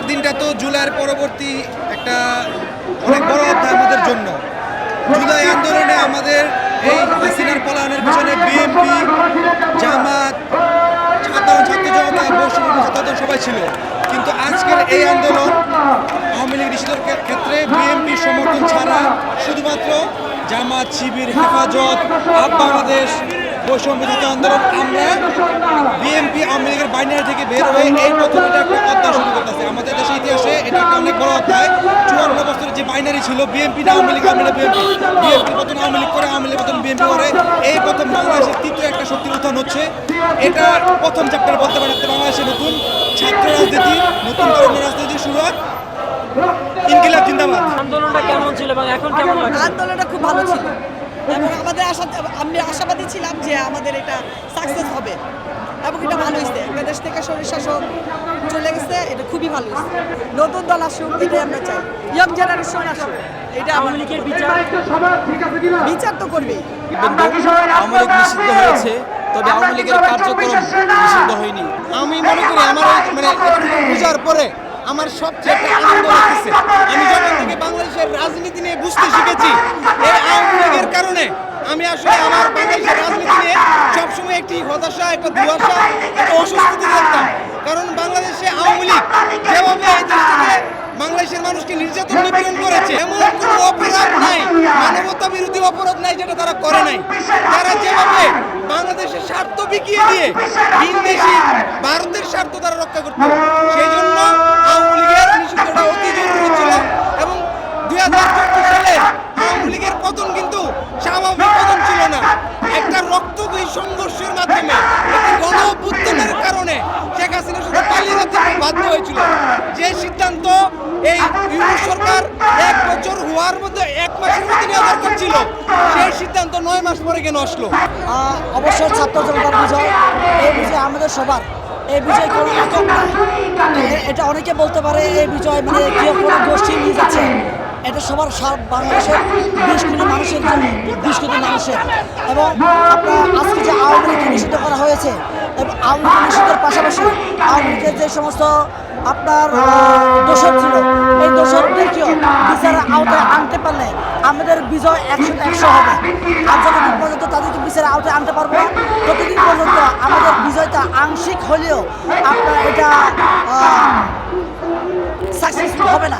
দিনটা তো জুলাইয়ের পরবর্তী একটা অনেক বড় অধ্যায় আমাদের জন্য। জুলাই আন্দোলনে আমাদের এই হাসিনার পলায়নের পিছনে বিএনপি, জামাত, সাধারণ ছাত্র জনতা, বৈষম্য ছাত্র সবাই ছিল। কিন্তু আজকের এই আন্দোলন আওয়ামী লীগ নিষিদ্ধের ক্ষেত্রে বিএনপি সমর্থন ছাড়া শুধুমাত্র জামাত, শিবির, হেফাজত, আপ বাংলাদেশ, বৈষম্য ছাত্র আন্দোলন, আমরা বিএনপি আওয়ামী লীগের বাইনারি থেকে বের হয়ে এই প্রথম এটা একটা অধ্যায় শুরু করতেছে। আমাদের দেশের ইতিহাসে এটা একটা অনেক বড় অধ্যায়। 54 বছরের যে বাইনারি ছিল বিএনপি না আওয়ামী লীগ, আওয়ামী লীগ বিএনপি, বিএনপি পতন আওয়ামী লীগ করে, আওয়ামী লীগ পতন বিএনপি করে, এই প্রথম বাংলাদেশের তৃতীয় একটা শক্তির উত্থান হচ্ছে। এটা প্রথম চ্যাপ্টার বলতে পারেন বাংলাদেশের নতুন ছাত্র রাজনীতি, নতুন তরুণ রাজনীতি শুরু হয়। ইনকিলাব জিন্দাবাদ। আন্দোলনটা কেমন ছিল এবং এখন কেমন লাগছে? আন্দোলনটা খুব ভালো ছিল এবং আমি আশাবাদী ছিলাম যে আমাদের এটা সাকসেস হবে এবং এটা ভালো হয়েছে। একটা দেশ থেকে শরীর শাসন চলে গেছে, এটা খুবই ভালো হয়েছে। নতুন দল আসুক, এটাই আমরা চাই। ইয়ং জেনারেশন আসুক, এটা আওয়ামী লীগের বিচার তো করবেই। আওয়ামী লীগ নিষিদ্ধ হয়েছে, তবে আওয়ামী লীগের কার্যক্রম নিষিদ্ধ হয়নি। আমি মনে করি আমার বুঝার পরে আমার সবচেয়ে একটা আনন্দ লাগতেছে। আমি যখন থেকে বাংলাদেশের রাজনীতি নিয়ে বুঝতে শিখেছি, এই আওয়ামী লীগের কারণে আমি আসলে আমার বাংলাদেশের রাজনীতি নিয়ে সবসময় একটি হতাশা, একটা দুয়াশা, একটা অস্বস্তি থাকতাম। কারণ বাংলাদেশে আওয়ামী লীগ যেভাবে এই দেশটাকে বাংলাদেশের মানুষকে নির্যাতন নিপীড়ন করেছে, এমন কোনো অপরাধ নাই, মানবতা বিরোধী অপরাধ নাই যেটা তারা করে নাই। তারা যেভাবে বাংলাদেশের স্বার্থ বিকিয়ে দিয়ে বিদেশি ভারতের স্বার্থ তারা রক্ষা করত, সেই জন্য আওয়ামী লীগের নিষিদ্ধটা অতি জরুরি ছিল। এবং 2024 সালে আওয়ামী লীগের পতন কিন্তু স্বাভাবিক পতন ছিল না, একটা রক্তক্ষয়ী সংঘর্ষের মাধ্যমে, একটি গণ অভ্যুত্থানের কারণে শেখ হাসিনা শুধু পালিয়ে যেতে বাধ্য হয়েছিল। যে সিদ্ধান্ত এই ইউনিট সরকার 1 বছর হওয়ার মধ্যে 1 মাসের মধ্যে নেওয়া দরকার ছিল, সেই সিদ্ধান্ত 9 মাস পরে কেন আসলো? অবশ্যই ছাত্র জনতার বিজয়, এই বিজয় আমাদের সবার। এই বিজয় কোনো একক না, এটা অনেকে বলতে পারে এই বিজয় মানে কেউ কোনো গোষ্ঠী নিয়ে যাচ্ছে। এটা সবার বাংলাদেশের 20 কোটি মানুষের জন্য, 20 কোটি মানুষের। এবং আপনার আজকে যে আওয়ামী লীগকে নিষিদ্ধ করা হয়েছে, এবং আওয়ামী লীগ নিষিদ্ধের পাশাপাশি আওয়ামী লীগের যে সমস্ত আপনার দোষর ছিল, এই দোষরদেরকেও বিচারের আওতায় আনতে পারলে আমাদের বিজয় 100 হবে। আর যতদিন পর্যন্ত তাদেরকে বিচারের আওতায় আনতে পারবো না, ততদিন পর্যন্ত আমাদের বিজয়টা আংশিক হলেও আপনার এটা সাকসেসফুল হবে না।